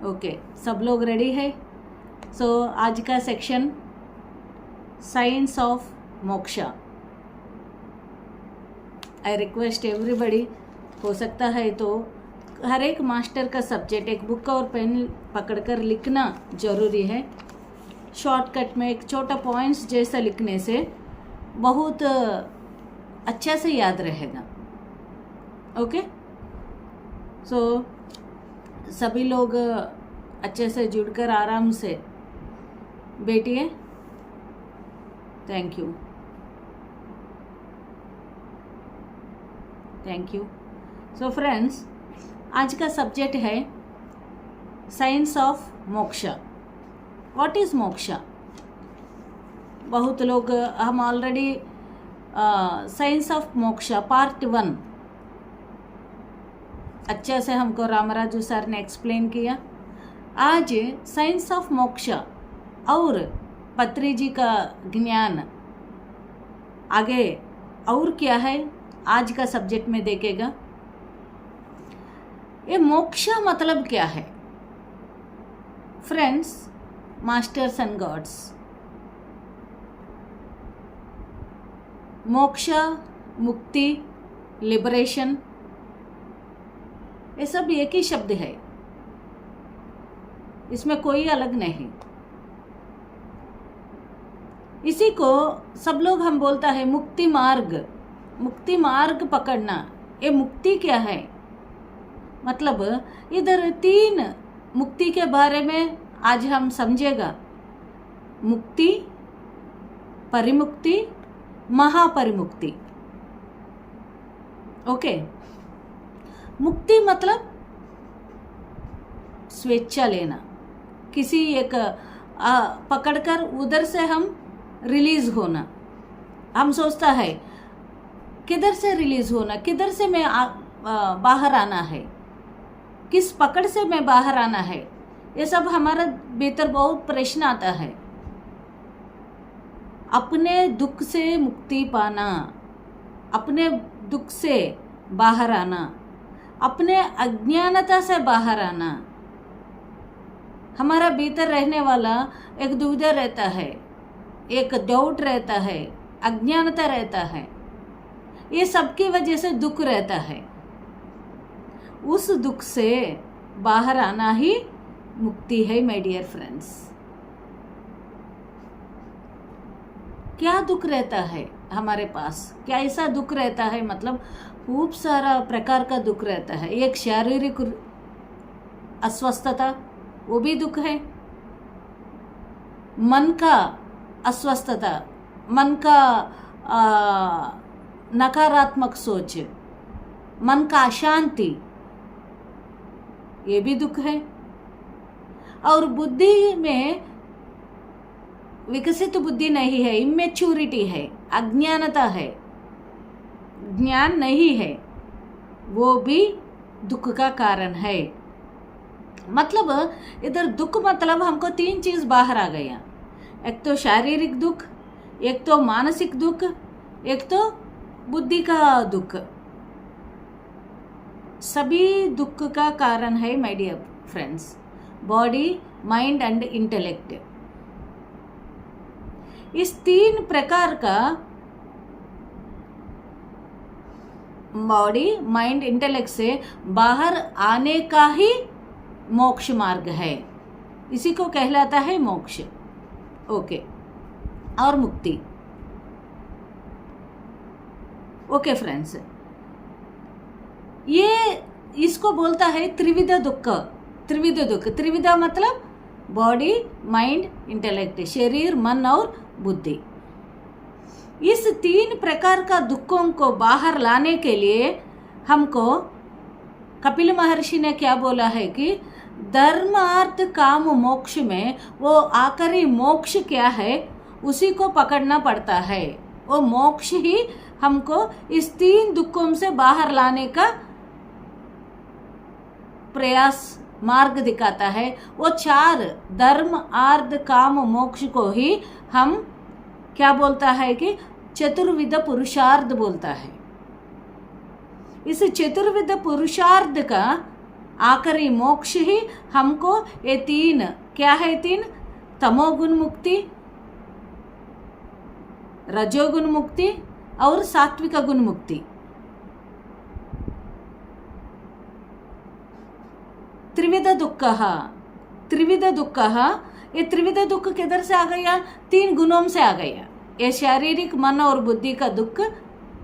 Okay, सब लोग ready है? सो आज का section science of moksha. I request everybody, हो सकता है तो हर एक मास्टर का सब्जेक्ट एक बुक और पेन पकड़कर लिखना जरूरी है। शॉर्टकट में एक छोटा पॉइंट्स जैसा लिखने से बहुत अच्छा से याद रहेगा। ओके, सो सभी लोग अच्छे से जुड़कर आराम से बैठिए। Thank you, thank you. So friends, आज का सब्जेक्ट है science of moksha. What is moksha? बहुत लोग, हम already science of moksha part 1 अच्छे से हमको रामराजू सर ने एक्सप्लेन किया। आज साइंस ऑफ मोक्षा और पत्री जी का ज्ञान आगे और क्या है आज का सब्जेक्ट में देखेगा। ये मोक्षा मतलब क्या है friends, masters and gods? Moksha, मुक्ति, लिबरेशन, ये सब एक ही शब्द है, इसमें कोई अलग नहीं। इसी को सब लोग हम बोलता है मुक्ति मार्ग। मुक्ति मार्ग पकड़ना, ये मुक्ति क्या है? मतलब इधर 3 मुक्ति के बारे में आज हम समझेगा। मुक्ति, परिमुक्ति, महापरिमुक्ति। ओके, मुक्ति मतलब स्वेच्छा लेना, किसी एक पकड़कर उधर से हम रिलीज होना। हम सोचता है किधर से रिलीज होना, किधर से मैं बाहर आना है, किस पकड़ से मैं बाहर आना है, ये सब हमारा भीतर बहुत प्रश्न आता है। अपने दुख से मुक्ति पाना, अपने दुख से बाहर आना, अपने अज्ञानता से बाहर आना। हमारा भीतर रहने वाला एक दुविधा रहता है, एक डाउट रहता है, अज्ञानता रहता है, ये सबकी वजह से दुख रहता है। उस दुख से बाहर आना ही मुक्ति है माय डियर फ्रेंड्स। क्या दुख रहता है हमारे पास? क्या ऐसा दुख रहता है? मतलब खूब सारा प्रकार का दुख रहता है। एक शारीरिक अस्वस्थता, वो भी दुख है। मन का अस्वस्थता, मन का नकारात्मक सोच, मन का अशांति, ये भी दुख है। और बुद्धि में विकसित बुद्धि नहीं है, इमेच्योरिटी है, अज्ञानता है, ज्ञान नहीं है, वो भी दुख का कारण है। मतलब इधर दुख मतलब हमको 3 चीज बाहर आ गया। एक तो शारीरिक दुख, एक तो मानसिक दुख, एक तो बुद्धि का दुख। सभी दुख का कारण है my dear friends, body, mind and intellect. इस 3 प्रकार का बॉडी, माइंड, इंटेलेक्ट से बाहर आने का ही मोक्ष मार्ग है। इसी को कहलाता है मोक्ष। ओके, और मुक्ति। ओके फ्रेंड्स, ये इसको बोलता है त्रिविध दुख। त्रिविध दुख, त्रिविधा मतलब बॉडी, माइंड, इंटेलेक्ट, शरीर, मन और बुद्धि। इस 3 प्रकार का दुखों को बाहर लाने के लिए हमको कपिल महर्षि ने क्या बोला है कि धर्म, अर्थ, काम, मोक्ष में वो आखिरी मोक्ष क्या है उसी को पकड़ना पड़ता है। वो मोक्ष ही हमको इस 3 दुखों से बाहर लाने का प्रयास, मार्ग दिखाता है। वो 4 धर्म, अर्थ, काम, मोक्ष को ही हम क्या बोलता है कि चतुर्विध पुरुषार्थ बोलता है। इस चतुर्विध पुरुषार्थ का आखिरी मोक्ष ही हमको ये तीन, क्या है तीन? तमोगुण मुक्ति, रजोगुण मुक्ति और सात्विक गुण मुक्ति। त्रिविध दुख, त्रिविध दुख, ये त्रिविध दुख किधर से आ गया? तीन गुणों से आ गया। ये शारीरिक, मन और बुद्धि का दुख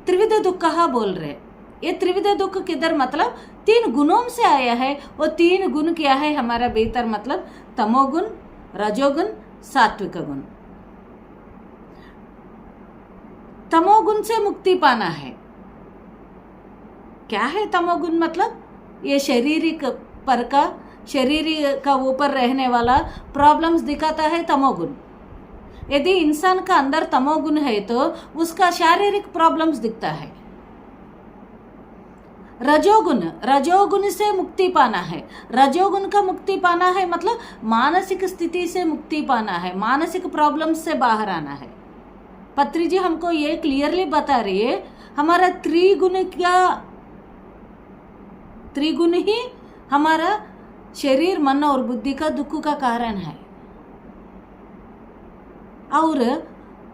त्रिविध दुख बोल रहे। ये त्रिविध दुख किधर? मतलब तीन गुणों से आया है। वो तीन गुण क्या है हमारा भीतर? मतलब तमोगुण, रजोगुण, सात्विक गुण। तमोगुण से मुक्ति पाना है। क्या है तमोगुण? मतलब ये शारीरिक पर का, शरीर का ऊपर रहने वाला प्रॉब्लम्स दिखाता है तमोगुण। यदि इंसान का अंदर तमोगुण है तो उसका शारीरिक प्रॉब्लम्स दिखता है। रजोगुण, रजोगुण से मुक्ति पाना है। रजोगुण का मुक्ति पाना है मतलब मानसिक स्थिति से मुक्ति पाना है, मानसिक प्रॉब्लम्स से बाहर आना है। पत्री जी हमको ये क्लियरली बता रही है, हमारा त्रिगुण, क्या त्रिगुण ही हमारा शरीर, मन और बुद्धि का दुख का कारण है। और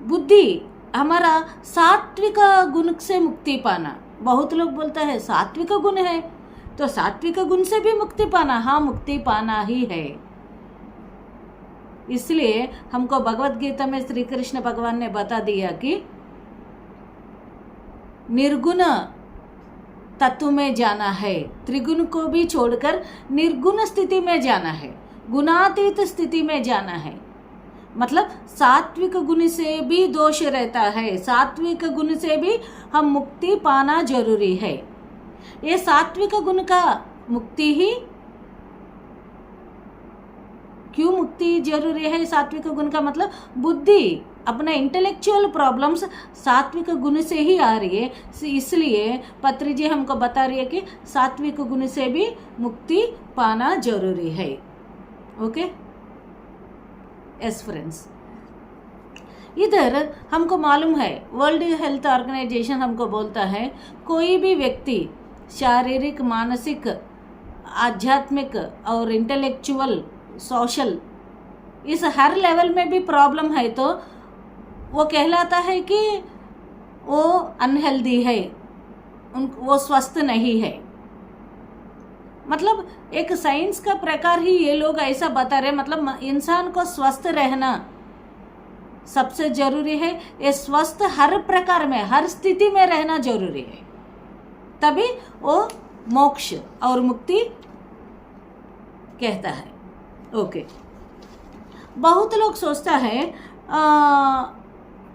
बुद्धि हमारा सात्विक गुण से मुक्ति पाना। बहुत लोग बोलता है सात्विक गुण है तो सात्विक गुण से भी मुक्ति पाना। हाँ, मुक्ति पाना ही है। इसलिए हमको भगवत गीता में श्री कृष्ण भगवान ने बता दिया कि निर्गुण तत्व में जाना है, त्रिगुण को भी छोड़कर निर्गुण स्थिति में जाना है, गुणातीत स्थिति में जाना है। मतलब सात्विक गुण से भी दोष रहता है, सात्विक गुण से भी हम मुक्ति पाना जरूरी है। ये सात्विक गुण का मुक्ति ही, क्यों मुक्ति जरूरी है? सात्विक गुण का मतलब बुद्धि, अपना इंटेलेक्चुअल प्रॉब्लम्स सात्विक गुण से ही आ रही है। इसलिए पत्री जी हमको बता रही है कि सात्विक गुण से भी मुक्ति पाना जरूरी है। ओके, यस फ्रेंड्स, इधर हमको मालूम है वर्ल्ड हेल्थ ऑर्गेनाइजेशन हमको बोलता है कोई भी व्यक्ति शारीरिक, मानसिक, आध्यात्मिक और इंटेलेक्चुअल, सोशल, इस हर लेवल में भी प्रॉब्लम है तो वो कहलाता है कि वो अनहेल्दी है, वो स्वस्थ नहीं है। मतलब एक साइंस का प्रकार ही ये लोग ऐसा बता रहे, मतलब इंसान को स्वस्थ रहना सबसे जरूरी है। ये स्वस्थ हर प्रकार में, हर स्थिति में रहना जरूरी है, तभी वो मोक्ष और मुक्ति कहता है। ओके, बहुत लोग सोचता है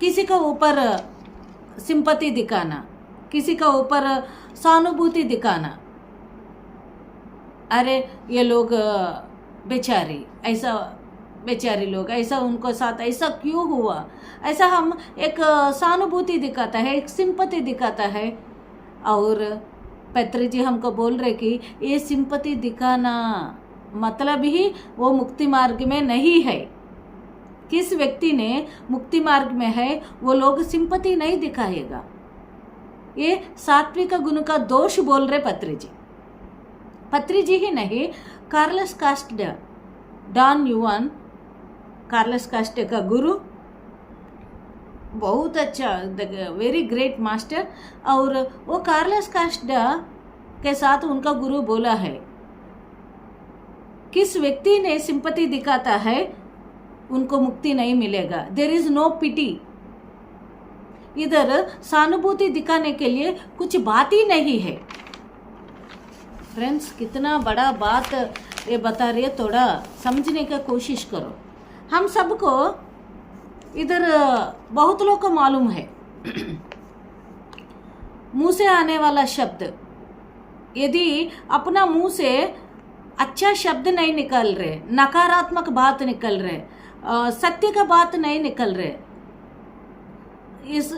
किसी का ऊपर सिंपैथी दिखाना, किसी का ऊपर सहानुभूति दिखाना, अरे ये लोग बेचारी, ऐसा बेचारी लोग, ऐसा उनको साथ ऐसा क्यों हुआ, ऐसा हम एक सहानुभूति दिखाता है, एक सिंपैथी दिखाता है। और पत्री जी हमको बोल रहे कि ये सिंपैथी दिखाना मतलब ही वो मुक्ति मार्ग में नहीं है। किस व्यक्ति ने मुक्ति मार्ग में है वो लोग सिंपैथी नहीं दिखाएगा। ये सात्विक गुण का दोष बोल रहे पत्री जी। पत्री जी ही नहीं, Carlos Castaneda, Don Juan, Carlos Castaneda का गुरु, बहुत अच्छा, वेरी ग्रेट मास्टर। और वो कार्लस कास्टा के साथ उनका गुरु बोला है किस व्यक्ति ने सिंपैथी दिखाता है उनको मुक्ति नहीं मिलेगा, देयर इज नो पिटी। इधर सहानुभूति दिखाने के लिए कुछ बात ही नहीं है। फ्रेंड्स, कितना बड़ा बात ये बता रही है, थोड़ा समझने का कोशिश करो। हम सबको इधर बहुत लोग को मालूम है मुंह से आने वाला शब्द, यदि अपना मुंह से अच्छा शब्द नहीं निकल रहे, नकारात्मक बात निकल रहे, सत्य का बात नहीं निकल रहे, इस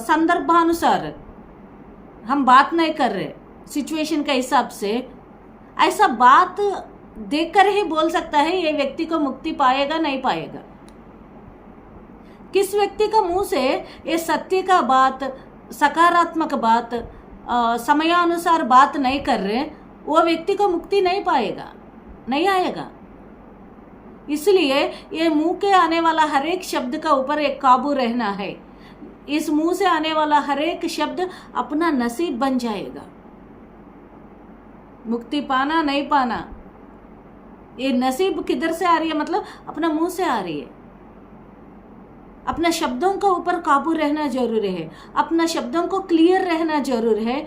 संदर्भानुसार हम बात नहीं कर रहे, सिचुएशन के हिसाब से, ऐसा बात देखकर ही बोल सकता है ये व्यक्ति को मुक्ति पाएगा नहीं पाएगा। किस व्यक्ति का मुंह से ये सत्य का बात, सकारात्मक बात, समयानुसार बात नहीं कर रहे, वो व्यक्ति को मुक्ति नहीं पाएगा, नहीं आएगा। इसलिए ये मुंह के आने वाला हर एक शब्द का ऊपर एक काबू रहना है। इस मुंह से आने वाला हर एक शब्द अपना नसीब बन जाएगा। मुक्ति पाना नहीं पाना, ये नसीब किधर से आ रही है, मतलब अपना मुंह से आ रही है। अपना शब्दों के ऊपर काबू रहना जरूरी है, अपना शब्दों को क्लियर रहना जरूरी है,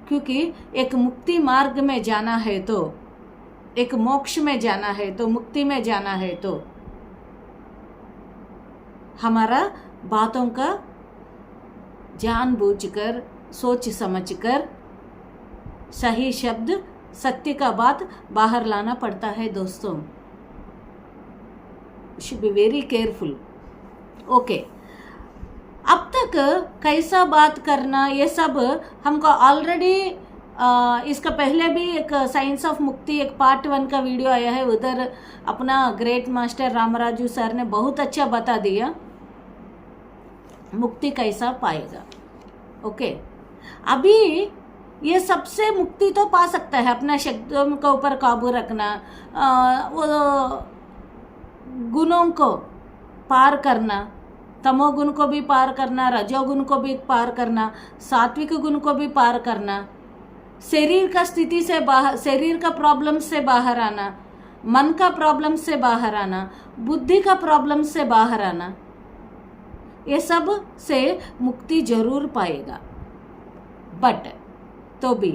क्योंकि एक मुक्ति मार्ग में जाना है तो, एक मोक्ष में जाना है तो, मुक्ति में जाना है तो हमारा बातों का जानबूझकर सोच समझकर सही शब्द सत्य का बात बाहर लाना पड़ता है दोस्तों। Should be very careful. Okay, अब तक कैसा बात करना ये सब हमको ऑलरेडी इसका पहले भी एक साइंस ऑफ मुक्ति एक पार्ट 1 का वीडियो आया है, उधर अपना ग्रेट मास्टर रामराजू सर ने बहुत अच्छा बता दिया मुक्ति कैसा पाएगा। ओके, अभी ये सबसे मुक्ति तो पा सकता है, अपना शब्दों के ऊपर काबू रखना, वो गुणों को पार करना, तमोगुण को भी पार करना, रजोगुण को भी पार करना, सात्विक गुण को भी पार करना, शरीर का स्थिति से बाहर, शरीर का प्रॉब्लम से बाहर आना, मन का प्रॉब्लम से बाहर आना, बुद्धि का प्रॉब्लम से बाहर आना, ये सब से मुक्ति जरूर पाएगा। बट तो भी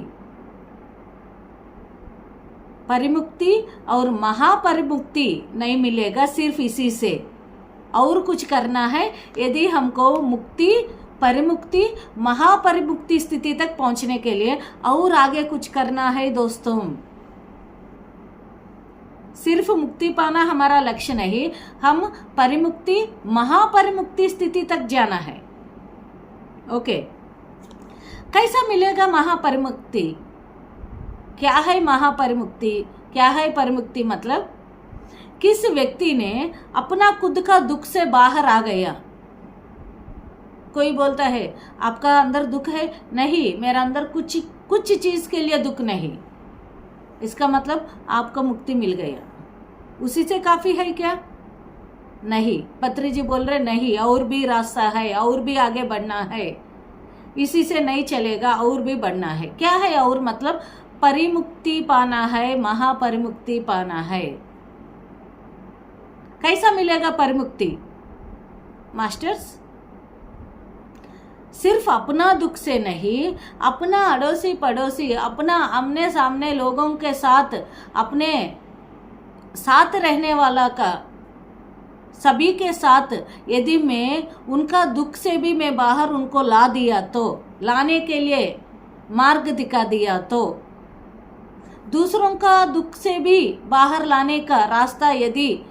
परिमुक्ति और महापरिमुक्ति नहीं मिलेगा सिर्फ इसी से, और कुछ करना है यदि हमको मुक्ति, परिमुक्ति, महापरिमुक्ति स्थिति तक पहुंचने के लिए, और आगे कुछ करना है दोस्तों। सिर्फ मुक्ति पाना हमारा लक्ष्य नहीं, हम परिमुक्ति, महापरिमुक्ति स्थिति तक जाना है। ओके, कैसा मिलेगा महापरिमुक्ति? क्या है महापरिमुक्ति, क्या है परिमुक्ति? मतलब किस व्यक्ति ने अपना खुद का दुख से बाहर आ गया। कोई बोलता है आपका अंदर दुख है, नहीं मेरा अंदर कुछ चीज के लिए दुख नहीं, इसका मतलब आपको मुक्ति मिल गया, उसी से काफी है क्या? नहीं, पत्री जी बोल रहे नहीं, और भी रास्ता है, और भी आगे बढ़ना है, इसी से नहीं चलेगा, और भी बढ़ना है। क्या है और? मतलब परिमुक्ति पाना है, महापरिमुक्ति पाना है। कैसा मिलेगा परिमुक्ति मास्टर्स? सिर्फ अपना दुख से नहीं, अपना अड़ोसी पड़ोसी, अपना आमने सामने लोगों के साथ, अपने साथ रहने वाला का, सभी के साथ यदि मैं उनका दुख से भी मैं बाहर उनको ला दिया तो, लाने के लिए मार्ग दिखा दिया तो, दूसरों का दुख से भी बाहर लाने का रास्ता यदि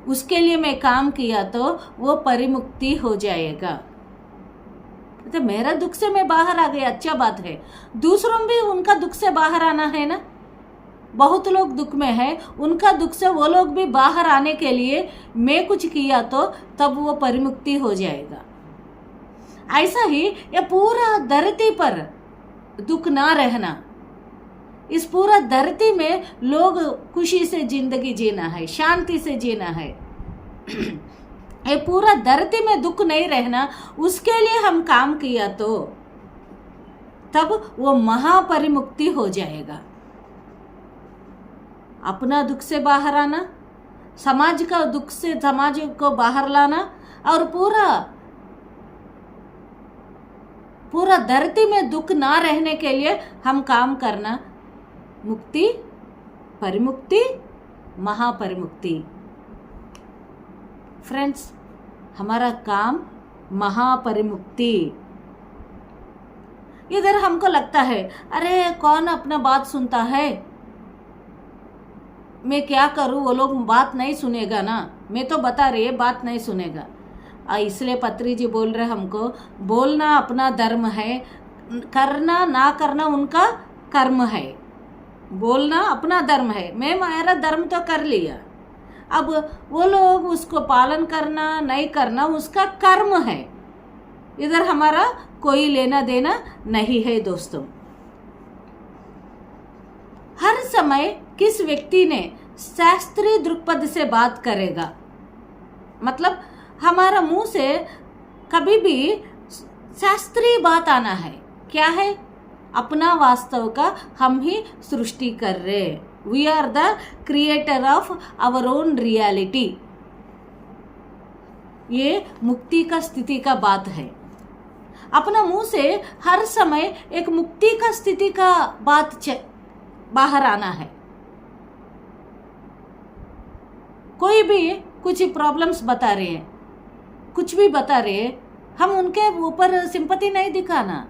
उसके लिए मैं काम किया तो वो परिमुक्ति हो जाएगा। तो मेरा दुख से मैं बाहर आ गया, अच्छा बात है, दूसरों भी उनका दुख से बाहर आना है ना। बहुत लोग दुख में है, उनका दुख से वो लोग भी बाहर आने के लिए मैं कुछ किया तो तब वो परिमुक्ति हो जाएगा। ऐसा ही ये पूरा धरती पर दुख ना रहना, इस पूरा धरती में लोग खुशी से जिंदगी जीना है, शांति से जीना है, ये पूरा धरती में दुख नहीं रहना, उसके लिए हम काम किया तो तब वो महापरिमुक्ति हो जाएगा। अपना दुख से बाहर आना, समाज का दुख से समाज को बाहर लाना, और पूरा धरती में दुख ना रहने के लिए हम काम करना। मुक्ति, परिमुक्ति, महापरिमुक्ति। फ्रेंड्स, हमारा काम महापरिमुक्ति। इधर हमको लगता है अरे कौन अपना बात सुनता है, मैं क्या करूं, वो लोग बात नहीं सुनेगा ना, मैं तो बता रही है बात नहीं सुनेगा। इसलिए पत्री जी बोल रहे हमको, बोलना अपना धर्म है, करना ना करना उनका कर्म है। बोलना अपना धर्म है, मैं मेरा धर्म तो कर लिया, अब वो लोग उसको पालन करना नहीं करना उसका कर्म है, इधर हमारा कोई लेना देना नहीं है दोस्तों। हर समय किस व्यक्ति ने शास्त्रीय दृक्पथ से बात करेगा, मतलब हमारा मुंह से कभी भी शास्त्रीय बात आना है। क्या है? अपना वास्तव का हम ही सृष्टि कर रहे, we are the creator of our own reality. ये मुक्ति का स्थिति का बात है। अपना मुंह से हर समय एक मुक्ति का स्थिति का बात बाहर आना है। कोई भी कुछ प्रॉब्लम्स बता रहे हैं, कुछ भी बता रहे हैं, हम उनके ऊपर सिंपैथी नहीं दिखाना,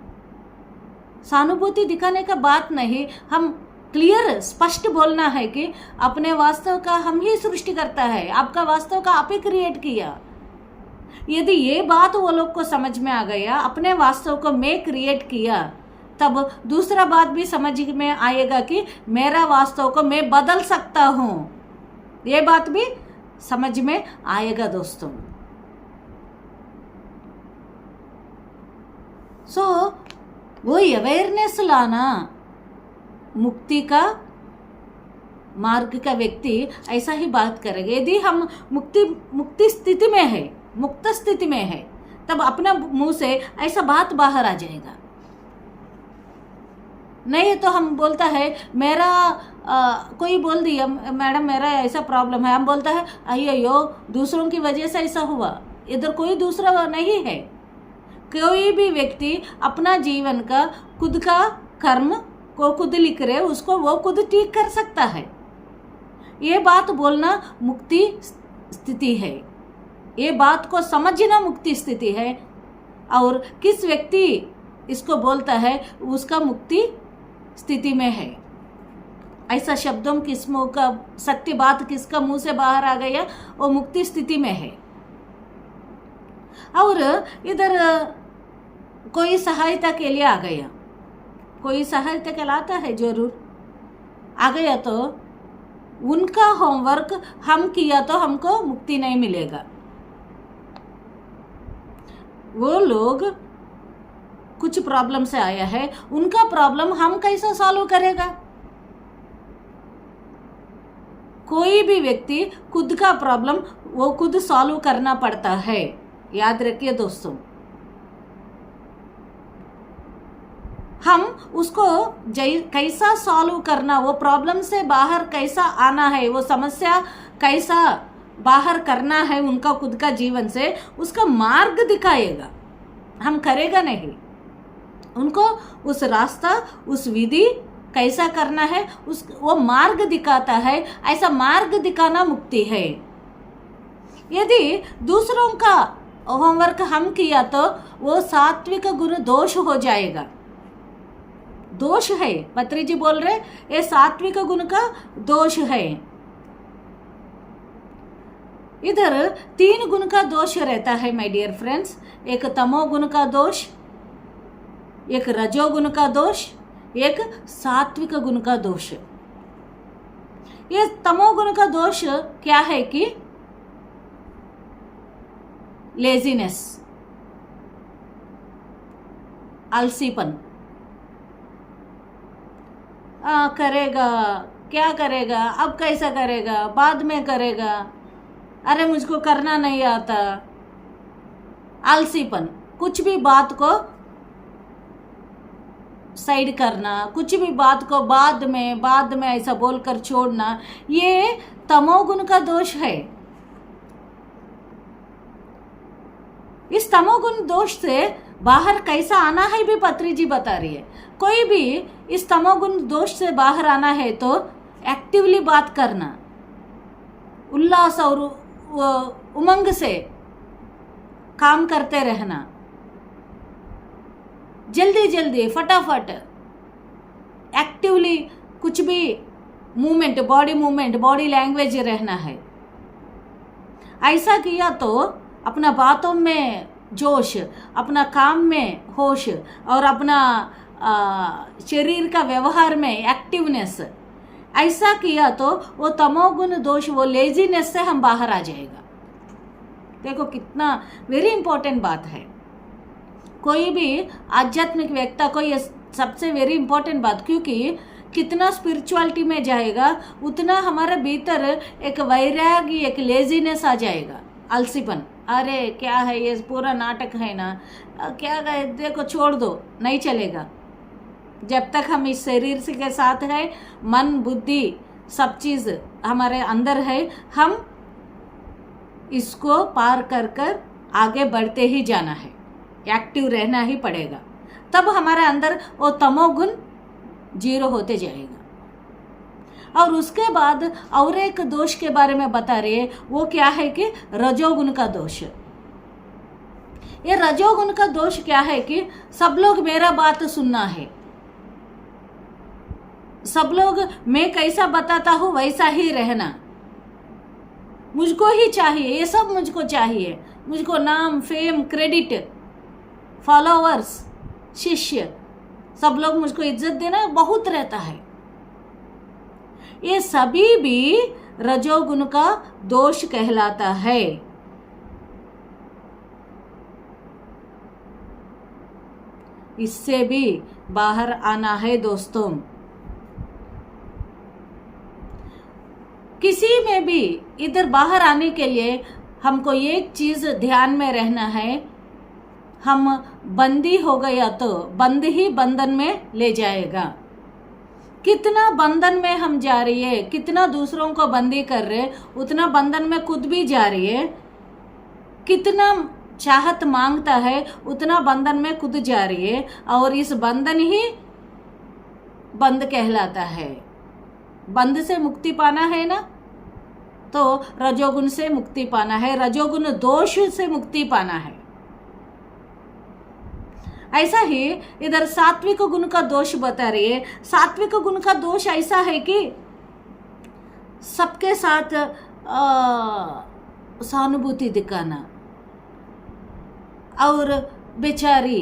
सहानुभूति दिखाने का बात नहीं। हम क्लियर स्पष्ट बोलना है कि अपने वास्तव का हम ही सृष्टि करता है, आपका वास्तव का आप ही क्रिएट किया। यदि ये बात वो लोग को समझ में आ गया, अपने वास्तव को मैं क्रिएट किया, तब दूसरा बात भी समझ में आएगा कि मेरा वास्तव को मैं बदल सकता हूँ। ये बात भी समझ में आएगा दोस्तों। वो अवेयरनेस लाना, मुक्ति का मार्ग का व्यक्ति ऐसा ही बात करेगा। यदि हम मुक्ति स्थिति में है, मुक्त स्थिति में है, तब अपना मुंह से ऐसा बात बाहर आ जाएगा। नहीं तो हम बोलता है मेरा कोई बोल दिया मैडम मेरा ऐसा प्रॉब्लम है, हम बोलता है अयो दूसरों की वजह से ऐसा हुआ। इधर कोई दूसरा नहीं है। कोई भी व्यक्ति अपना जीवन का खुद का कर्म को खुद लिख रहे, उसको वो खुद ठीक कर सकता है। ये बात बोलना मुक्ति स्थिति है, ये बात को समझना मुक्ति स्थिति है। और किस व्यक्ति इसको बोलता है उसका मुक्ति स्थिति में है। ऐसा शब्दों किस मुंह का सत्य बात किसका मुंह से बाहर आ गया, वो मुक्ति स्थिति में है। और इधर कोई सहायता के लिए आ गया, कोई सहायता के लाता है, जरूर आ गया तो उनका होमवर्क हम किया तो हमको मुक्ति नहीं मिलेगा। वो लोग कुछ प्रॉब्लम से आया है, उनका प्रॉब्लम हम कैसा सॉल्व करेगा। कोई भी व्यक्ति खुद का प्रॉब्लम वो खुद सॉल्व करना पड़ता है, याद रखिए दोस्तों। हम उसको कैसा सॉल्व करना, वो प्रॉब्लम से बाहर कैसा आना है, वो समस्या कैसा बाहर करना है उनका खुद का जीवन से, उसका मार्ग दिखाएगा। हम करेगा नहीं, उनको उस रास्ता उस विधि कैसा करना है वो मार्ग दिखाता है। ऐसा मार्ग दिखाना मुक्ति है। यदि दूसरों का होमवर्क हम किया तो वो सात्विक गुण दोष हो जाएगा। दोष है, पत्री जी बोल रहे ये सात्विक गुण का दोष है। इधर 3 गुण का दोष रहता है माय डियर फ्रेंड्स। एक तमो गुण का दोष, एक रजोगुण का दोष, एक सात्विक गुण का दोष। ये तमोगुण का दोष क्या है कि लेजीनेस, आलसीपन। करेगा क्या करेगा, अब कैसा करेगा, बाद में करेगा, अरे मुझको करना नहीं आता, आलसीपन। कुछ भी बात को साइड करना, कुछ भी बात को बाद में ऐसा बोलकर छोड़ना, ये तमोगुण का दोष है। इस तमोगुण दोष से बाहर कैसा आना है भी पत्री जी बता रही है। कोई भी इस तमोगुण दोष से बाहर आना है तो एक्टिवली बात करना, उल्लास और उमंग से काम करते रहना, जल्दी जल्दी फटाफट एक्टिवली कुछ भी मूवमेंट, बॉडी लैंग्वेज रहना है। ऐसा किया तो अपना बातों में जोश, अपना काम में होश और अपना शरीर का व्यवहार में एक्टिवनेस, ऐसा किया तो वो तमोगुण दोष, वो लेजीनेस से हम बाहर आ जाएगा। देखो कितना वेरी इंपॉर्टेंट बात है। कोई भी आध्यात्मिक व्यक्ति को ये सबसे वेरी इंपॉर्टेंट बात, क्योंकि कितना स्पिरिचुअलिटी में जाएगा, उतना हमारे भीतर एक वैराग्य, एक लेजीनेस आ जाएगा, आलसीपन। अरे क्या है ये, पूरा नाटक है ना, क्या है, देखो छोड़ दो, नहीं चलेगा। जब तक हम इस शरीर से के साथ है, मन बुद्धि सब चीज़ हमारे अंदर है, हम इसको पार कर कर आगे बढ़ते ही जाना है, एक्टिव रहना ही पड़ेगा। तब हमारे अंदर वो तमोगुण 0 होते जाएगा। और उसके बाद और एक दोष के बारे में बता रही है, वो क्या है कि रजोगुण का दोष। ये रजोगुण का दोष क्या है कि सब लोग मेरा बात सुनना है, सब लोग मैं कैसा बताता हूँ वैसा ही रहना, मुझको ही चाहिए, ये सब मुझको चाहिए, मुझको नाम, फेम, क्रेडिट, फॉलोवर्स, शिष्य, सब लोग मुझको इज्जत देना बहुत रहता है। ये सभी भी रजोगुण का दोष कहलाता है। इससे भी बाहर आना है दोस्तों। किसी में भी इधर बाहर आने के लिए हमको एक चीज ध्यान में रहना है, हम बंदी हो गया तो बंद ही बंधन में ले जाएगा। कितना बंधन में हम जा रही है, कितना दूसरों को बंदी कर रहे, उतना बंधन में खुद भी जा रही है। कितना चाहत मांगता है, उतना बंधन में खुद जा रही है, और इस बंधन ही बंद कहलाता है। बंद से मुक्ति पाना है ना, तो रजोगुण से मुक्ति पाना है, रजोगुण दोष से मुक्ति पाना है। ऐसा ही इधर सात्विक गुण का दोष बता रही है। सात्विक गुण का दोष ऐसा है कि सबके साथ सहानुभूति दिखाना, और बेचारी,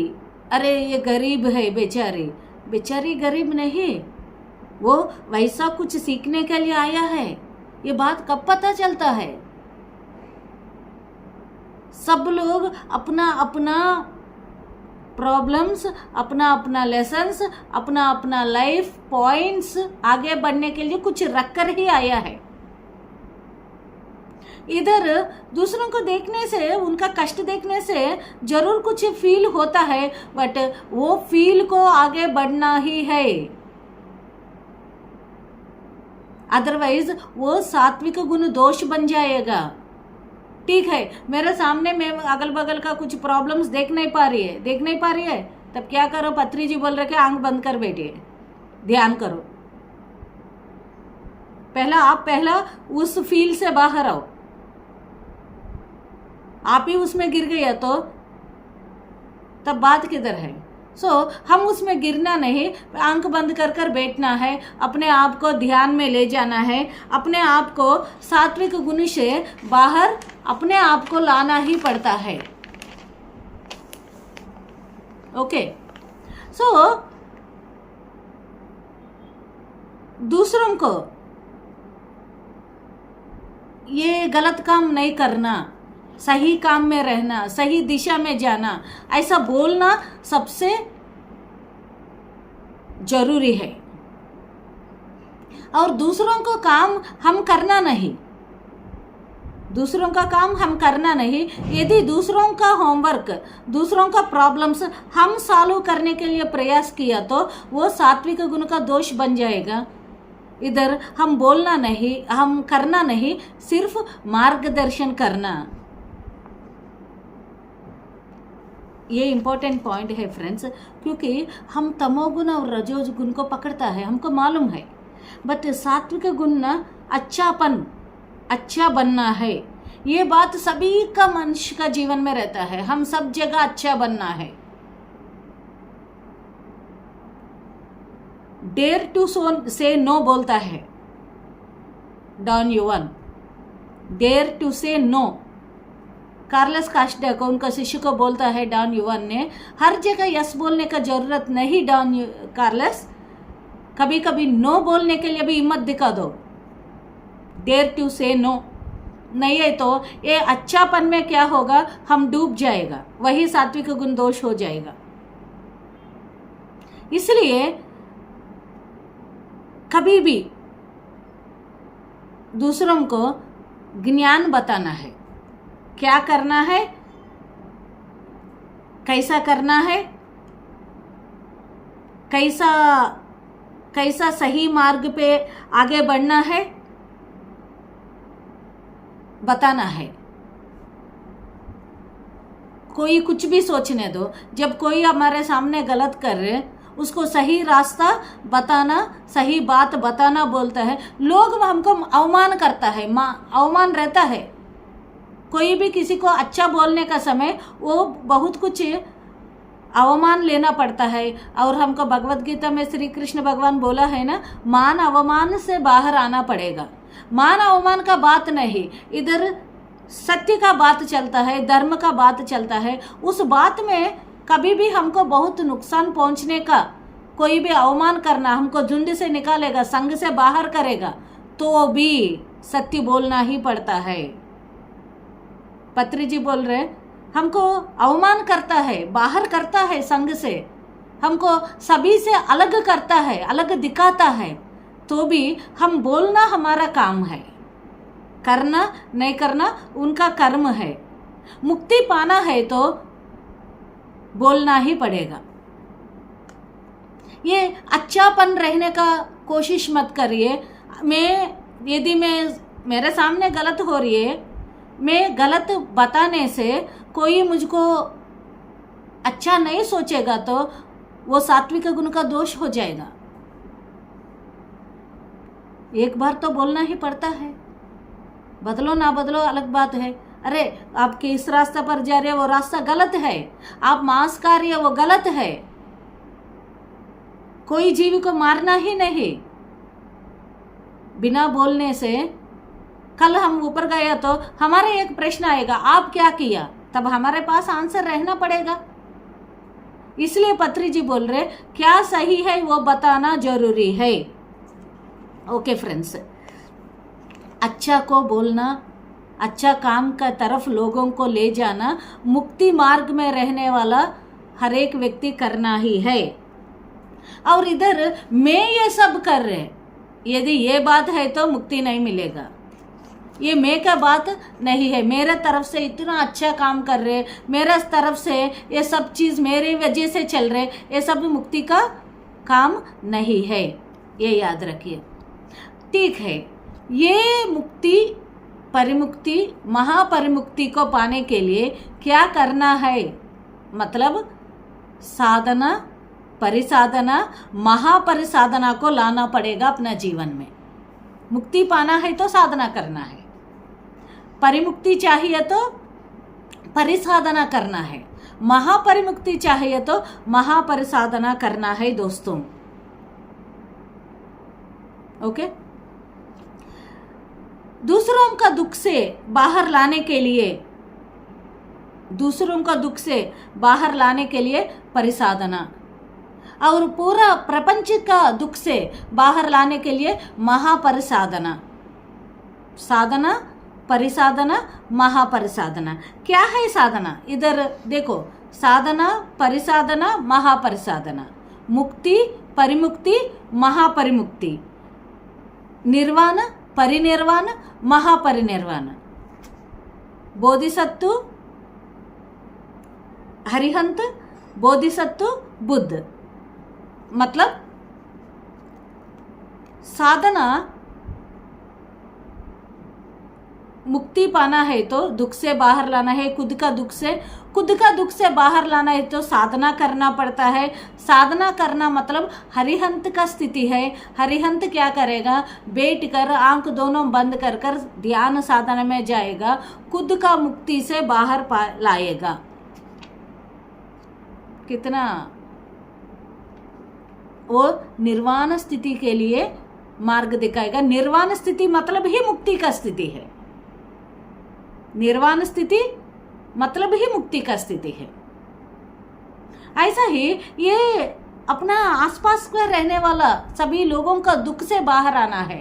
अरे ये गरीब है, बेचारी, बेचारी गरीब नहीं, वो वैसा कुछ सीखने के लिए आया है। ये बात कब पता चलता है? सब लोग अपना अपना प्रॉब्लम्स, अपना अपना लेसन्स, अपना अपना लाइफ पॉइंट्स आगे बढ़ने के लिए कुछ रखकर ही आया है। इधर दूसरों को देखने से, उनका कष्ट देखने से जरूर कुछ फील होता है, बट वो फील को आगे बढ़ना ही है, अदरवाइज वो सात्विक गुण दोष बन जाएगा। ठीक है, मेरे सामने मैं अगल बगल का कुछ प्रॉब्लम्स देख नहीं पा रही है, तब क्या करो, पत्री जी बोल रहे कि आंख बंद कर बैठिए, ध्यान करो। पहला उस फील से बाहर आओ। आप ही उसमें गिर गया तो तब बात किधर है? हम उसमें गिरना नहीं, आंख बंद कर कर बैठना है, अपने आप को ध्यान में ले जाना है, अपने आप को सात्विक गुण से बाहर अपने आप को लाना ही पड़ता है। ओके, दूसरों को ये गलत काम नहीं करना, सही काम में रहना, सही दिशा में जाना, ऐसा बोलना सबसे जरूरी है। और दूसरों को काम हम करना नहीं, दूसरों का काम हम करना नहीं। यदि दूसरों का होमवर्क, दूसरों का प्रॉब्लम्स हम सॉल्व करने के लिए प्रयास किया तो वो सात्विक गुण का दोष बन जाएगा। इधर हम बोलना नहीं, हम करना नहीं, सिर्फ मार्गदर्शन करना। ये इम्पोर्टेंट पॉइंट है फ्रेंड्स, क्योंकि हम तमोगुण और रजोगुण को पकड़ता है, हमको मालूम है, बट सात्विक गुण ना अच्छापन, अच्छा बनना है, ये बात सभी का मनुष्य का जीवन में रहता है। हम सब जगह अच्छा बनना है। डेयर टू से नो बोलता है डॉन युवन, डेयर टू से नो। कार्लस कास्टक उनका शिष्य को बोलता है डॉन युवन ने, हर जगह यस बोलने का जरूरत नहीं डॉन कार्लस, कभी कभी नो बोलने के लिए भी हिम्मत दिखा दो। डेयर टू से नो, नहीं है तो ये अच्छापन में क्या होगा, हम डूब जाएगा, वही सात्विक गुण दोष हो जाएगा। इसलिए कभी भी दूसरों को ज्ञान बताना है, क्या करना है, कैसा करना है, कैसा सही मार्ग पे आगे बढ़ना है, बताना है। कोई कुछ भी सोचने दो, जब कोई हमारे सामने गलत कर रहे उसको सही रास्ता बताना, सही बात बताना बोलता है, लोग हमको अवमान करता है, अवमान रहता है। कोई भी किसी को अच्छा बोलने का समय वो बहुत कुछ अवमान लेना पड़ता है। और हमको भगवत गीता में श्री कृष्ण भगवान बोला है ना, मान अवमान से बाहर आना पड़ेगा। मान अवमान का बात नहीं, इधर सत्य का बात चलता है, धर्म का बात चलता है। उस बात में कभी भी हमको बहुत नुकसान पहुंचने का, कोई भी अवमान करना, हमको झुंड से निकालेगा, संग से बाहर करेगा, तो भी सत्य बोलना ही पड़ता है। पत्री जी बोल रहे हमको अवमान करता है, बाहर करता है संग से, हमको सभी से अलग करता है, अलग दिखाता है, तो भी हम बोलना हमारा काम है, करना नहीं करना उनका कर्म है। मुक्ति पाना है तो बोलना ही पड़ेगा। ये अच्छापन रहने का कोशिश मत करिए। यदि मेरे सामने गलत हो रही है, मैं गलत बताने से कोई मुझको अच्छा नहीं सोचेगा तो वो सात्विक गुण का दोष हो जाएगा। एक बार तो बोलना ही पड़ता है, बदलो ना बदलो अलग बात है। अरे आप किस रास्ते पर जा रहे हो, वो रास्ता गलत है, आप मांस खा रहे हो, वो गलत है। कोई जीव को मारना ही नहीं। बिना बोलने से कल हम ऊपर गए तो हमारे एक प्रश्न आएगा, आप क्या किया, तब हमारे पास आंसर रहना पड़ेगा। इसलिए पत्री जी बोल रहे क्या सही है वो बताना जरूरी है। ओके फ्रेंड्स, अच्छा को बोलना, अच्छा काम का तरफ लोगों को ले जाना मुक्ति मार्ग में रहने वाला हर एक व्यक्ति करना ही है। और इधर मैं ये सब कर रहे, यदि ये बात है तो मुक्ति नहीं मिलेगा। ये मैं का बात नहीं है, मेरे तरफ से इतना अच्छा काम कर रहे, मेरे तरफ से ये सब चीज़ मेरे वजह से चल रहे, ये सब मुक्ति का काम नहीं है, ये याद रखिए। ठीक है, ये मुक्ति, परिमुक्ति, महापरिमुक्ति को पाने के लिए क्या करना है, मतलब साधना, परिसाधना, महापरिसाधना को लाना पड़ेगा अपना जीवन में। मुक्ति पाना है तो साधना करना है, परिमुक्ति चाहिए तो परिसाधना करना है, महापरिमुक्ति चाहिए तो महापरिसाधना करना है दोस्तों। ओके, दूसरों का दुख से बाहर लाने के लिए, दूसरों का दुख से बाहर लाने के लिए परिसाधना, और पूरा प्रपंच का दुख से बाहर लाने के लिए महापरिसाधना। साधना, परिसाधना, महापरिसाधना। क्या है साधना? इधर देखो, साधना, परिसाधना, महापरिसाधना, मुक्ति, परिमुक्ति, महापरिमुक्ति, निर्वाण, परिनिर्वाण, महापरिनिर्वाण, बोधिसत्व, हरिहंत, बोधिसत्व, बुद्ध। मतलब साधना, मुक्ति पाना है तो दुख से बाहर लाना है, खुद का दुख से बाहर लाना है तो साधना करना पड़ता है। साधना करना मतलब हरिहंत का स्थिति है। हरिहंत क्या करेगा, बैठ कर आंख दोनों बंद कर कर ध्यान साधना में जाएगा, खुद का मुक्ति से बाहर लाएगा। कितना वो निर्वाण स्थिति के लिए मार्ग दिखाएगा। निर्वाण स्थिति मतलब ही मुक्ति का स्थिति है। निर्वाण स्थिति मतलब ही मुक्ति का स्थिति है। ऐसा ही ये अपना आसपास में रहने वाला सभी लोगों का दुख से बाहर आना है,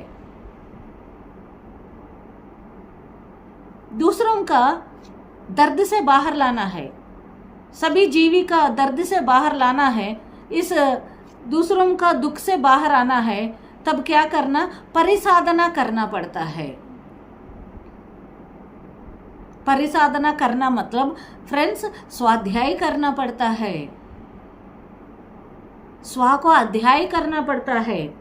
दूसरों का दर्द से बाहर लाना है, सभी जीवी का दर्द से बाहर लाना है, इस दूसरों का दुख से बाहर आना है। तब क्या करना, परिसाधना करना पड़ता है। परिसाधना करना मतलब फ्रेंड्स स्वाध्याय करना पड़ता है, स्वा को अध्याय करना पड़ता है।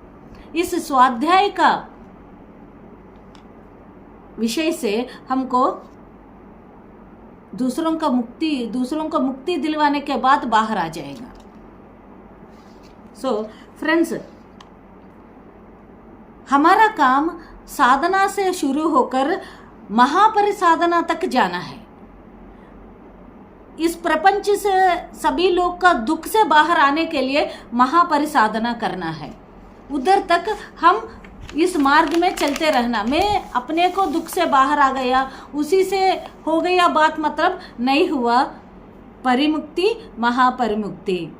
इस स्वाध्याय का विषय से हमको दूसरों को मुक्ति दिलवाने के बाद बाहर आ जाएगा। सो फ्रेंड्स, हमारा काम साधना से शुरू होकर महापरिसाधना तक जाना है। इस प्रपंच से सभी लोग का दुख से बाहर आने के लिए महापरिसाधना करना है। उधर तक हम इस मार्ग में चलते रहना। मैं अपने को दुख से बाहर आ गया, उसी से हो गया बात मतलब नहीं हुआ। परिमुक्ति, महापरिमुक्ति,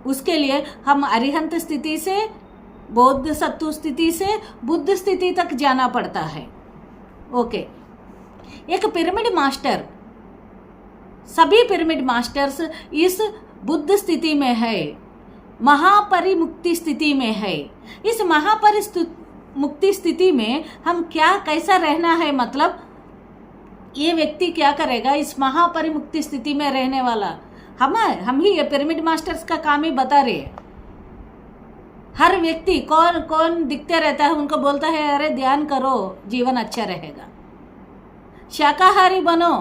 उसके लिए हम अरिहंत स्थिति से, बौद्ध सत्व स्थिति से बुद्ध स्थिति तक जाना पड़ता है। ओके, एक पिरामिड मास्टर, सभी पिरामिड मास्टर्स इस बुद्ध स्थिति में है, महापरिमुक्ति स्थिति में है। इस महापरिमुक्ति स्थिति में हम क्या कैसा रहना है, मतलब ये व्यक्ति क्या करेगा इस महापरिमुक्ति स्थिति में रहने वाला, हम ही ये पिरामिड मास्टर्स का काम ही बता रहे हैं। हर व्यक्ति कौन कौन दिखते रहता है, उनको बोलता है अरे ध्यान करो जीवन अच्छा रहेगा, शाकाहारी बनो,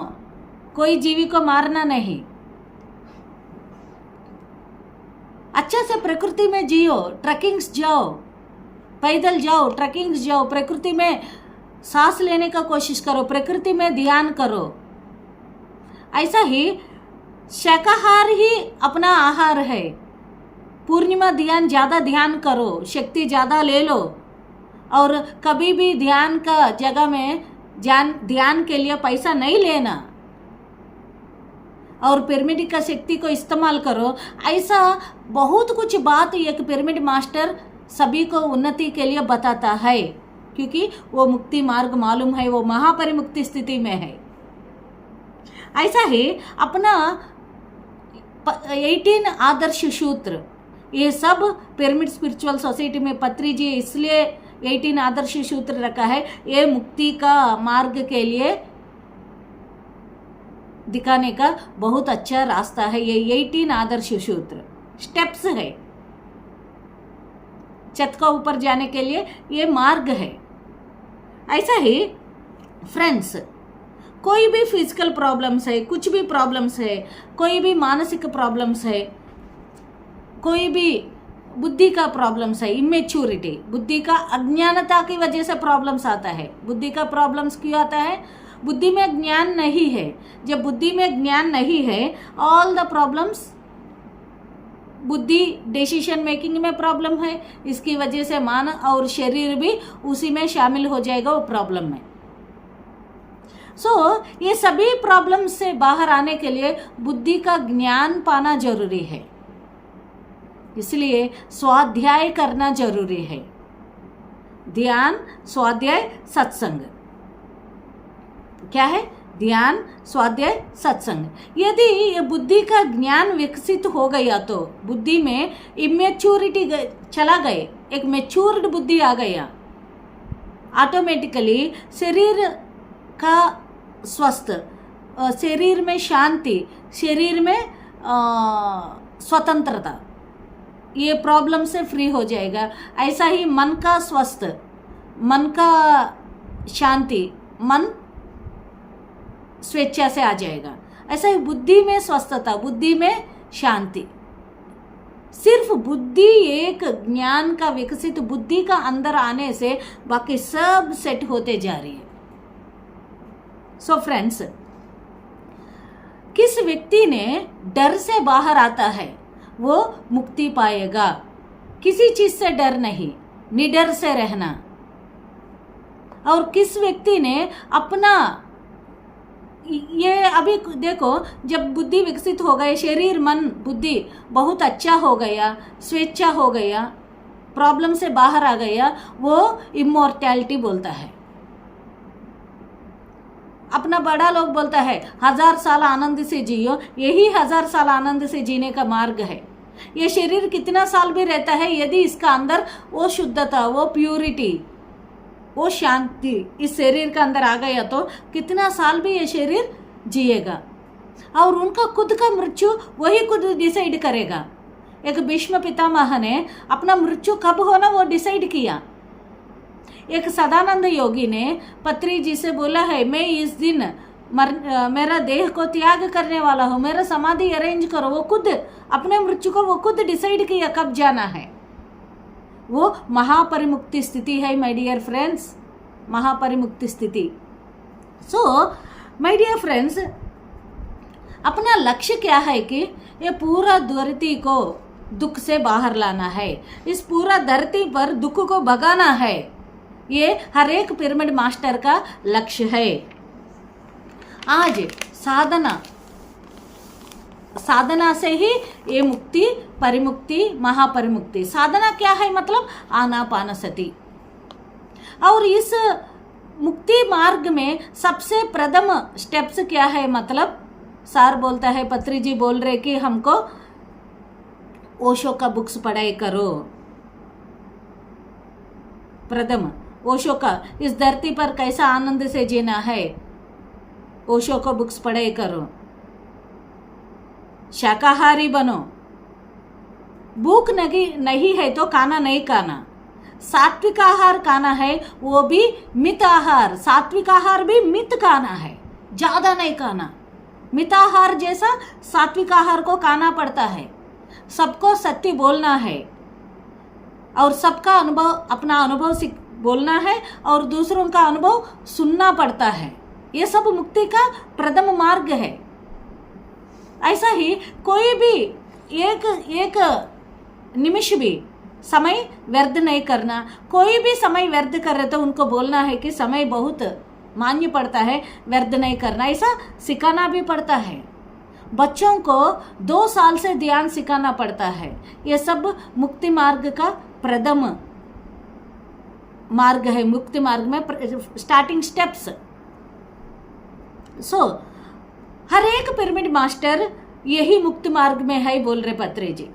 कोई जीवी को मारना नहीं, अच्छा से प्रकृति में जियो, ट्रैकिंग्स जाओ, पैदल जाओ, ट्रैकिंग्स जाओ, प्रकृति में सांस लेने का कोशिश करो, प्रकृति में ध्यान करो। ऐसा ही शाकाहार ही अपना आहार है। पूर्णिमा ध्यान, ज़्यादा ध्यान करो, शक्ति ज़्यादा ले लो, और कभी भी ध्यान का जगह में ध्यान के लिए पैसा नहीं लेना, और पिरामिड का शक्ति को इस्तेमाल करो। ऐसा बहुत कुछ बात एक पिरामिड मास्टर सभी को उन्नति के लिए बताता है, क्योंकि वो मुक्ति मार्ग मालूम है, वो महापरिमुक्ति स्थिति में है। ऐसा ही अपना 18 आदर्श सूत्र, ये सब पिरामिड स्पिरिचुअल सोसाइटी में पत्री जी इसलिए 18 आदर्श सूत्र रखा है, ये मुक्ति का मार्ग के लिए दिखाने का बहुत अच्छा रास्ता है। ये 18 आदर्श सूत्र स्टेप्स है, छत का ऊपर जाने के लिए ये मार्ग है। ऐसा ही फ्रेंड्स, कोई भी फिजिकल प्रॉब्लम्स है, कुछ भी प्रॉब्लम्स है, कोई भी मानसिक प्रॉब्लम्स है, कोई भी बुद्धि का प्रॉब्लम्स है, इमेच्योरिटी, बुद्धि का अज्ञानता की वजह से प्रॉब्लम्स आता है। बुद्धि का प्रॉब्लम्स क्यों आता है? बुद्धि में ज्ञान नहीं है। जब बुद्धि में ज्ञान नहीं है, ऑल द प्रॉब्लम्स, बुद्धि डिसीजन मेकिंग में प्रॉब्लम है, इसकी वजह से मन और शरीर भी उसी में शामिल हो जाएगा वो प्रॉब्लम में। ये सभी प्रॉब्लम से बाहर आने के लिए बुद्धि का ज्ञान पाना जरूरी है, इसलिए स्वाध्याय करना जरूरी है। ध्यान, स्वाध्याय, सत्संग। क्या है? ध्यान, स्वाध्याय, सत्संग। यदि ये बुद्धि का ज्ञान विकसित हो गया तो बुद्धि में इमेच्योरिटी चला गए, एक मेच्योर्ड बुद्धि आ गया, ऑटोमेटिकली शरीर का स्वस्थ, शरीर में शांति, शरीर में स्वतंत्रता, ये प्रॉब्लम से फ्री हो जाएगा। ऐसा ही मन का स्वस्थ, मन का शांति, मन स्वेच्छा से आ जाएगा। ऐसा ही बुद्धि में स्वस्थता, बुद्धि में शांति। सिर्फ बुद्धि, एक ज्ञान का विकसित बुद्धि का अंदर आने से बाकी सब सेट होते जा रही है। फ्रेंड्स, किस व्यक्ति ने डर से बाहर आता है वो मुक्ति पाएगा। किसी चीज से डर नहीं, निडर से रहना। और किस व्यक्ति ने अपना, ये अभी देखो, जब बुद्धि विकसित हो गए, शरीर मन बुद्धि बहुत अच्छा हो गया, स्वेच्छा हो गया, प्रॉब्लम से बाहर आ गया, वो इमोर्टैलिटी बोलता है। अपना बड़ा लोग बोलता है 1000 साल आनंद से जियो, यही 1000 साल आनंद से जीने का मार्ग है। ये शरीर कितना साल भी रहता है, यदि इसका अंदर वो शुद्धता, वो प्यूरिटी, वो शांति इस शरीर का अंदर आ गया तो कितना साल भी ये शरीर जिएगा। और उनका खुद का मृत्यु वही खुद डिसाइड करेगा। एक भीष्म पितामह ने अपना मृत्यु कब होना वो डिसाइड किया। एक सदानंद योगी ने पत्री जी से बोला है, मैं इस दिन मेरा देह को त्याग करने वाला हूँ, मेरा समाधि अरेंज करो। वो खुद अपने मृत्यु को वो खुद डिसाइड किया कब जाना है। वो महापरिमुक्ति स्थिति है माय डियर फ्रेंड्स, महापरिमुक्ति स्थिति। सो माय डियर फ्रेंड्स, अपना लक्ष्य क्या है कि ये पूरा धरती को दुख से बाहर लाना है, इस पूरा धरती पर दुख को भगाना है। ये हर एक पिरामिड मास्टर का लक्ष्य है। आज साधना से ही ये मुक्ति, परिमुक्ति, महापरिमुक्ति। साधना क्या है? मतलब आनापानसति। और इस मुक्ति मार्ग में सबसे प्रथम स्टेप्स क्या है? मतलब सार बोलता है, पत्री जी बोल रहे कि हमको ओशो का बुक्स पढ़ाई करो। प्रथम ओशो का इस धरती पर कैसा आनंद से जीना है, ओशो को बुक्स पढ़ाई करो। शाकाहारी बनो, भूख नहीं है तो खाना नहीं खाना। सात्विक आहार खाना है, वो भी मित आहार। सात्विक आहार भी मित खाना है, ज्यादा नहीं खाना। मिताहार जैसा सात्विक आहार को खाना पड़ता है। सबको सत्य बोलना है और सबका अनुभव, अपना अनुभव बोलना है और दूसरों का अनुभव सुनना पड़ता है। ये सब मुक्ति का प्रथम मार्ग है। ऐसा ही कोई भी एक निमिष भी समय व्यर्थ नहीं करना। कोई भी समय व्यर्थ कर रहे तो उनको बोलना है कि समय बहुत मान्य पड़ता है, व्यर्थ नहीं करना। ऐसा सिखाना भी पड़ता है। बच्चों को 2 साल से ध्यान सिखाना पड़ता है। ये सब मुक्ति मार्ग का प्रथम मार्ग है। मुक्ति मार्ग में स्टार्टिंग स्टेप्स। सो हर एक पिरामिड मास्टर यही मुक्ति मार्ग में है बोल रहे पत्री जी।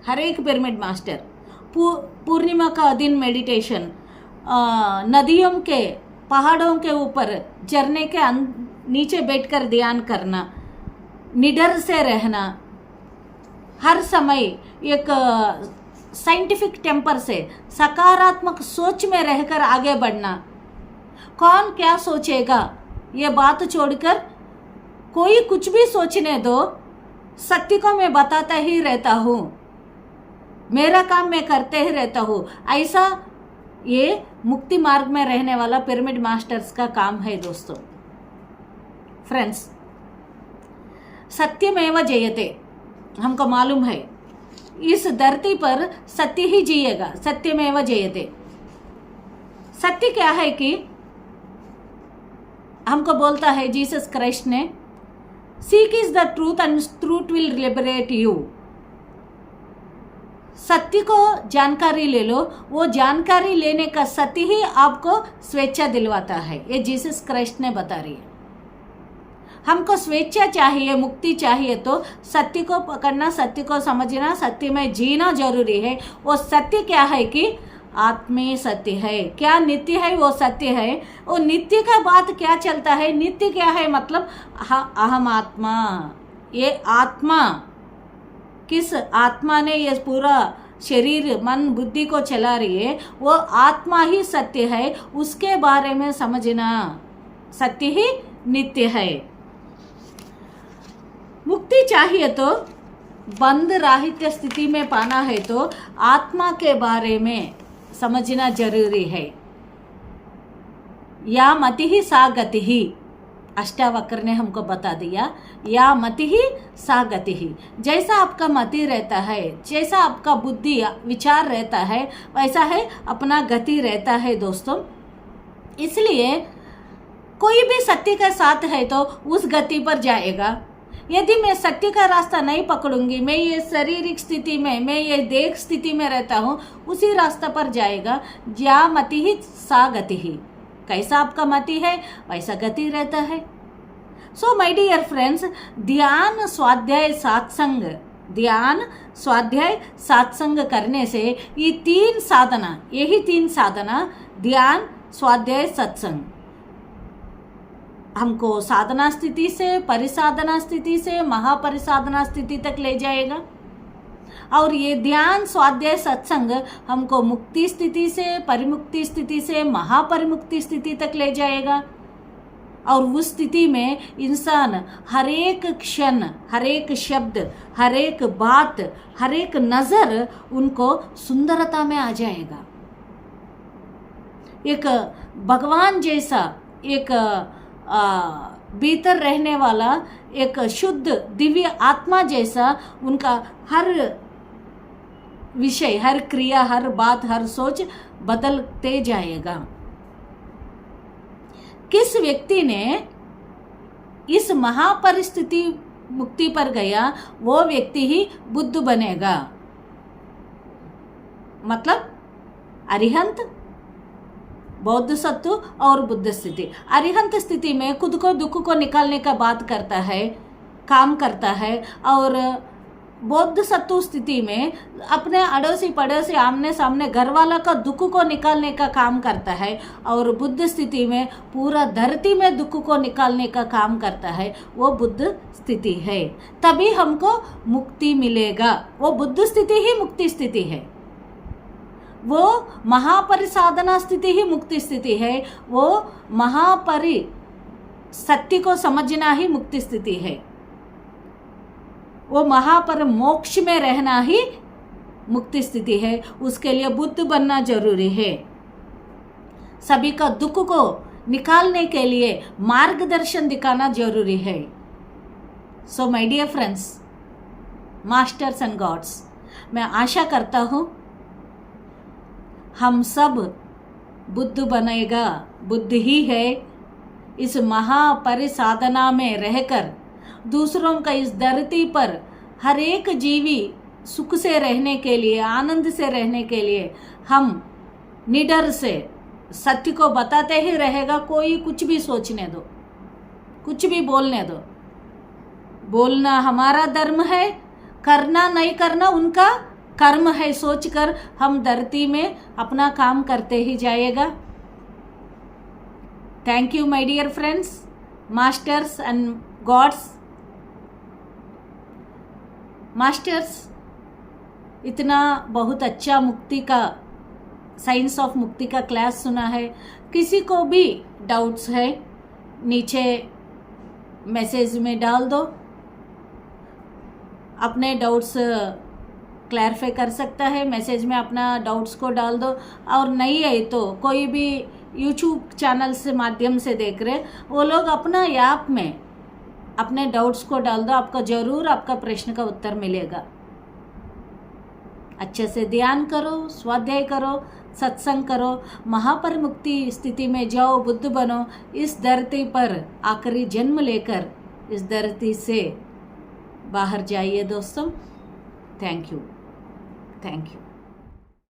हर एक पिरामिड मास्टर पूर्णिमा का दिन मेडिटेशन, नदियों के, पहाड़ों के ऊपर, झरने के नीचे बैठकर ध्यान करना, निडर से रहना, हर समय एक साइंटिफिक टेम्पर से सकारात्मक सोच में रहकर आगे बढ़ना। कौन क्या सोचेगा ये बात छोड़कर कोई कुछ भी सोचने दो, सत्य को मैं बताता ही रहता हूँ, मेरा काम मैं करते ही रहता हूँ। ऐसा ये मुक्ति मार्ग में रहने वाला पिरामिड मास्टर्स का काम है दोस्तों। फ्रेंड्स, सत्यमेव जयते, हमको मालूम है इस धरती पर सत्य ही जिएगा। सत्यमेव जयते। सत्य क्या है कि हमको बोलता है जीसस क्राइस्ट ने, seek is the truth and truth will liberate you. सत्य को जानकारी ले लो, वो जानकारी लेने का सत्य ही आपको स्वेच्छा दिलवाता है। ये जीसस क्राइस्ट ने बता रही है। हमको स्वेच्छा चाहिए, मुक्ति चाहिए तो सत्य को पकड़ना, सत्य को समझना, सत्य में जीना जरूरी है। वो सत्य क्या है कि आत्मीय सत्य है। क्या नित्य है? वो सत्य है। वो नित्य का बात क्या चलता है? नित्य क्या है? मतलब अहम आत्मा। ये आत्मा, किस आत्मा ने ये पूरा शरीर, मन, बुद्धि को चला रही है, वो आत्मा ही सत्य है। उसके बारे में समझना, सत्य ही नित्य है। मुक्ति चाहिए तो, बंध राहित्य स्थिति में पाना है तो आत्मा के बारे में समझना जरूरी है। या मति ही सा गति ही, अष्टावक्र ने हमको बता दिया। या मति ही सा गति ही। जैसा आपका मति रहता है, जैसा आपका बुद्धि विचार रहता है, वैसा है अपना गति रहता है दोस्तों। इसलिए कोई भी सत्य का साथ है तो उस गति पर जाएगा। यदि मैं सत्य का रास्ता नहीं पकड़ूंगी, मैं ये शारीरिक स्थिति में, मैं ये देह स्थिति में रहता हूँ, उसी रास्ता पर जाएगा। या मति ही सा गति ही। कैसा आपका मति है वैसा गति रहता है। सो माय डियर फ्रेंड्स, ध्यान, स्वाध्याय, सत्संग, ध्यान, स्वाध्याय, सत्संग करने से ये तीन साधना, यही तीन साधना ध्यान, स्वाध्याय, सत्संग हमको साधना स्थिति से, परिसाधना स्थिति से महापरिसाधना स्थिति तक ले जाएगा। और ये ध्यान, स्वाध्याय, सत्संग हमको मुक्ति स्थिति से, परिमुक्ति स्थिति से महापरिमुक्ति स्थिति तक ले जाएगा। और उस स्थिति में इंसान हर एक क्षण, हर एक शब्द, हर एक बात, हर एक नजर उनको सुंदरता में आ जाएगा। एक भगवान जैसा, एक भीतर रहने वाला एक शुद्ध दिव्य आत्मा जैसा उनका हर विषय, हर क्रिया, हर बात, हर सोच बदलते जाएगा। किस व्यक्ति ने इस महापरिस्थिति मुक्ति पर गया, वो व्यक्ति ही बुद्ध बनेगा। मतलब अरिहंत, बौद्ध सत्व और बुद्ध स्थिति। अरिहंत स्थिति में खुद को, दुख को निकालने का बात करता है, काम करता है। और बौद्ध सत्व स्थिति में अपने अड़ोसी पड़ोसी, आमने सामने घर वाला का दुख को निकालने का काम करता है। और बुद्ध स्थिति में पूरा धरती में दुख को निकालने का काम करता है। वो बुद्ध स्थिति है। तभी हमको मुक्ति मिलेगा। वो बुद्ध स्थिति ही मुक्ति स्थिति है। वो महापरिसाधना स्थिति ही मुक्ति स्थिति है। वो महापरि सत्य को समझना ही मुक्ति स्थिति है। वो महापर मोक्ष में रहना ही मुक्ति स्थिति है। उसके लिए बुद्ध बनना जरूरी है। सभी का दुख को निकालने के लिए मार्गदर्शन दिखाना जरूरी है। So my dear friends, masters and gods, मैं आशा करता हूँ हम सब बुद्ध बनेगा। बुद्ध ही है। इस महापरिसाधना में रहकर दूसरों का इस धरती पर हर एक जीवी सुख से रहने के लिए, आनंद से रहने के लिए हम निडर से सत्य को बताते ही रहेगा। कोई कुछ भी सोचने दो, कुछ भी बोलने दो। बोलना हमारा धर्म है, करना नहीं करना उनका कर्म है सोचकर हम धरती में अपना काम करते ही जाएगा। Thank you my dear friends, masters and gods. Masters, इतना बहुत अच्छा मुक्ति का, साइंस ऑफ मुक्ति का क्लास सुना है। किसी को भी डाउट्स है नीचे मैसेज में डाल दो, अपने डाउट्स क्लैरिफाई कर सकता है। मैसेज में अपना डाउट्स को डाल दो। और नहीं है तो कोई भी यूट्यूब चैनल से माध्यम से देख रहे, वो लोग अपना ऐप में अपने डाउट्स को डाल दो। आपका जरूर आपका प्रश्न का उत्तर मिलेगा। अच्छे से ध्यान करो, स्वाध्याय करो, सत्संग करो, महापरिमुक्ति स्थिति में जाओ, बुद्ध बनो। इस धरती पर आखिरी जन्म लेकर इस धरती से बाहर जाइए दोस्तों। Thank you, thank you.